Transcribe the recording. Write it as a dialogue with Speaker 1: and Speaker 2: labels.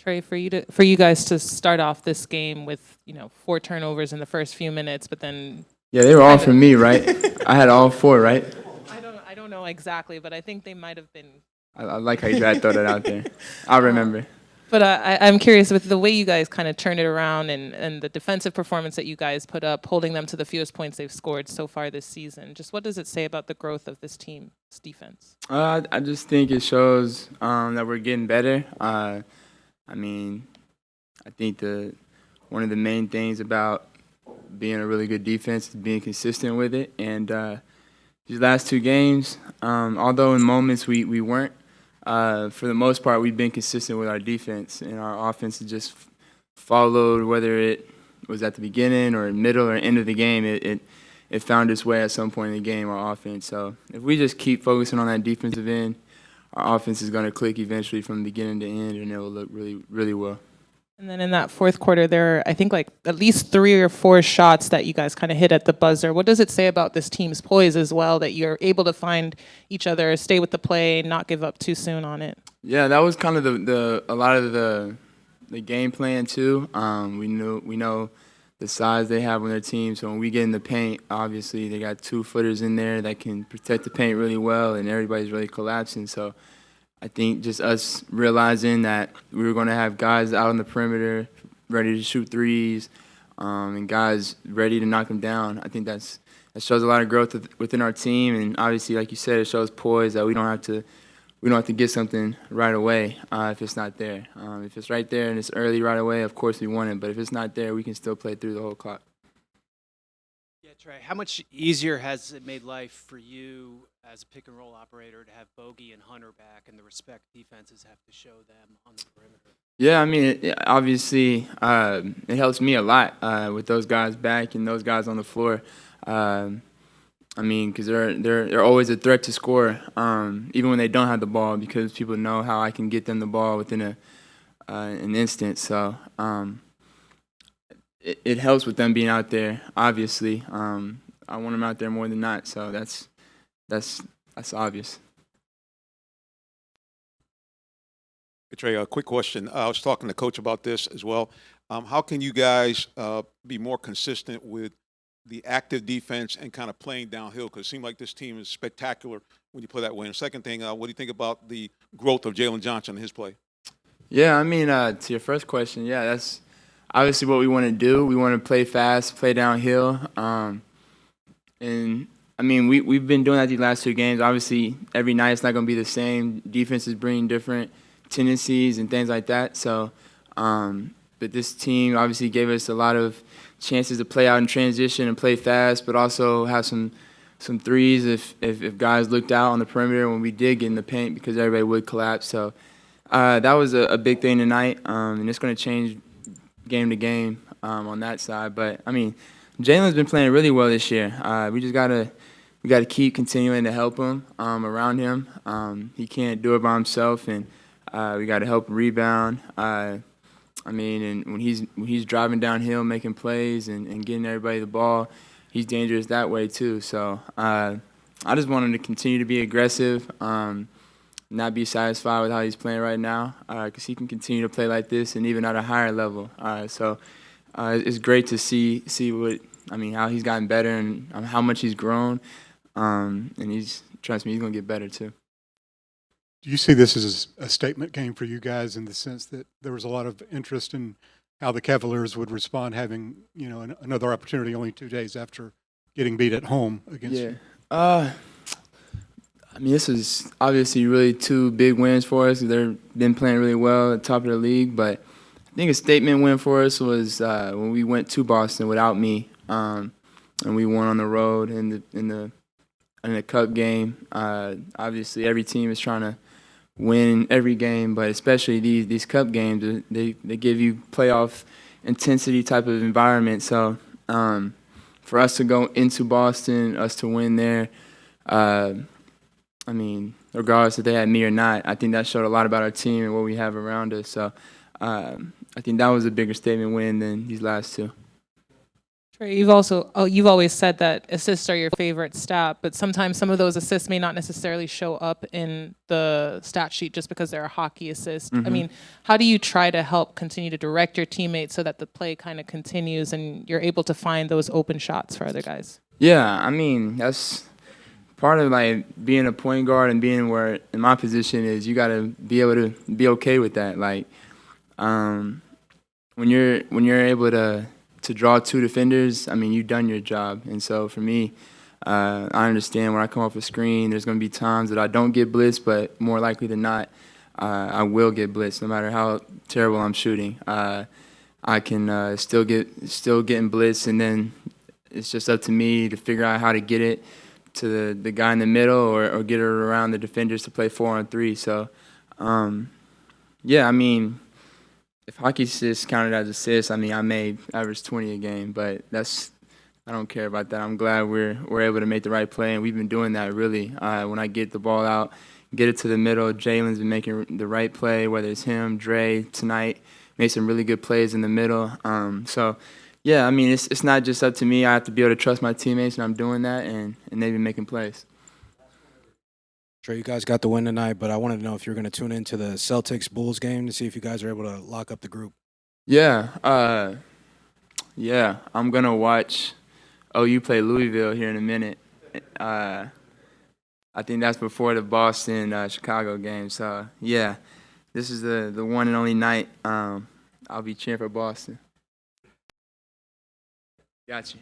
Speaker 1: Trey, for you guys to start off this game with 4 turnovers in the first few minutes, but then
Speaker 2: Yeah, they were all
Speaker 1: kind
Speaker 2: for
Speaker 1: of
Speaker 2: me, right? I had all four, right?
Speaker 1: I don't know exactly, but I think they might have been.
Speaker 2: I like how you tried to throw that out there. I remember.
Speaker 1: But I'm curious with the way you guys kind of turned it around and the defensive performance that you guys put up, holding them to the fewest points they've scored so far this season. Just what does it say about the growth of this team's defense?
Speaker 2: I just think it shows that we're getting better. I mean, I think one of the main things about being a really good defense is being consistent with it. And these last 2 games, although in moments we weren't, for the most part we've been consistent with our defense, and our offense has just followed, whether it was at the beginning or middle or end of the game. It found its way at some point in the game, our offense. So if we just keep focusing on that defensive end, our offense is going to click eventually from beginning to end, and it will look really, really well.
Speaker 1: And then in that fourth quarter, there are, I think, like at least 3 or 4 shots that you guys kind of hit at the buzzer. What does it say about this team's poise as well, that you're able to find each other, stay with the play, not give up too soon on it?
Speaker 2: Yeah, that was kind of a lot of the game plan too. We know the size they have on their team, so when we get in the paint, obviously they got 2-footers in there that can protect the paint really well, and everybody's really collapsing. So I think just us realizing that we were going to have guys out on the perimeter ready to shoot threes, and guys ready to knock them down. I think that shows a lot of growth within our team, and obviously, like you said, it shows poise that we don't have to get something right away if it's not there. If it's right there and it's early right away, of course we want it. But if it's not there, we can still play through the whole clock.
Speaker 3: Yeah, Trae, how much easier has it made life for you as a pick-and-roll operator to have Bogey and Hunter back and the respect defenses have to show them on the perimeter?
Speaker 2: Yeah, I mean, obviously, it helps me a lot with those guys back and those guys on the floor. I mean, because they're always a threat to score, even when they don't have the ball, because people know how I can get them the ball within an instant. So it helps with them being out there. Obviously, I want them out there more than not. So that's obvious.
Speaker 4: Hey, Trey, a quick question. I was talking to Coach about this as well. How can you guys be more consistent with the active defense and kind of playing downhill? Because it seems like this team is spectacular when you play that way. And second thing, what do you think about the growth of Jalen Johnson and his play?
Speaker 2: Yeah, I mean, to your first question, yeah, that's obviously what we want to do. We want to play fast, play downhill. And, I mean, we've been doing that these last 2 games. Obviously, every night it's not going to be the same. Defenses bring different tendencies and things like that. So, but this team obviously gave us a lot of chances to play out in transition and play fast, but also have some threes if guys looked out on the perimeter when we did get in the paint, because everybody would collapse. So that was a big thing tonight, and it's going to change game to game on that side. But I mean, Jalen's been playing really well this year. We gotta keep continuing to help him around him. He can't do it by himself, and we got to help him rebound. I mean, and when he's driving downhill, making plays and getting everybody the ball, he's dangerous that way too. So I just want him to continue to be aggressive, not be satisfied with how he's playing right now, because he can continue to play like this and even at a higher level. So it's great to see how he's gotten better and how much he's grown, and trust me, he's gonna get better too.
Speaker 5: Do you see this as a statement game for you guys in the sense that there was a lot of interest in how the Cavaliers would respond having, another opportunity only 2 days after getting beat at home against you?
Speaker 2: I mean, this is obviously really 2 big wins for us. They've been playing really well at the top of the league, but I think a statement win for us was when we went to Boston without me, and we won on the road in the Cup game. Obviously, every team is trying to win every game, but especially these Cup games, they give you playoff intensity type of environment. So for us to go into Boston, us to win there, I mean, regardless if they had me or not, I think that showed a lot about our team and what we have around us. So I think that was a bigger statement win than these last 2.
Speaker 1: Trey, you've always said that assists are your favorite stat, but sometimes some of those assists may not necessarily show up in the stat sheet just because they're a hockey assist. I mean, how do you try to help continue to direct your teammates so that the play kind of continues and you're able to find those open shots for other guys?
Speaker 2: Yeah, I mean, that's part of like being a point guard and being where in my position is you got to be able to be okay with that. Like when you're able to draw two defenders, I mean, you've done your job. And so for me, I understand when I come off a screen, there's going to be times that I don't get blitzed, but more likely than not, I will get blitzed no matter how terrible I'm shooting. I can still getting blitzed, and then it's just up to me to figure out how to get it to the guy in the middle or get it around the defenders to play 4-on-3. So, yeah, I mean, if hockey assists counted as assists, I mean, I may average 20 a game, but I don't care about that. I'm glad we're able to make the right play, and we've been doing that really. When I get the ball out, get it to the middle, Jalen's been making the right play, whether it's him, Trae tonight, made some really good plays in the middle. So, yeah, I mean, it's not just up to me. I have to be able to trust my teammates, and I'm doing that, and they've been making plays.
Speaker 6: Trae, you guys got the win tonight, but I wanted to know if you're going to tune into the Celtics-Bulls game to see if you guys are able to lock up the group.
Speaker 2: Yeah, I'm going to watch OU play Louisville here in a minute. I think that's before the Boston-Chicago game. So, yeah, this is the one and only night I'll be cheering for Boston. Got you.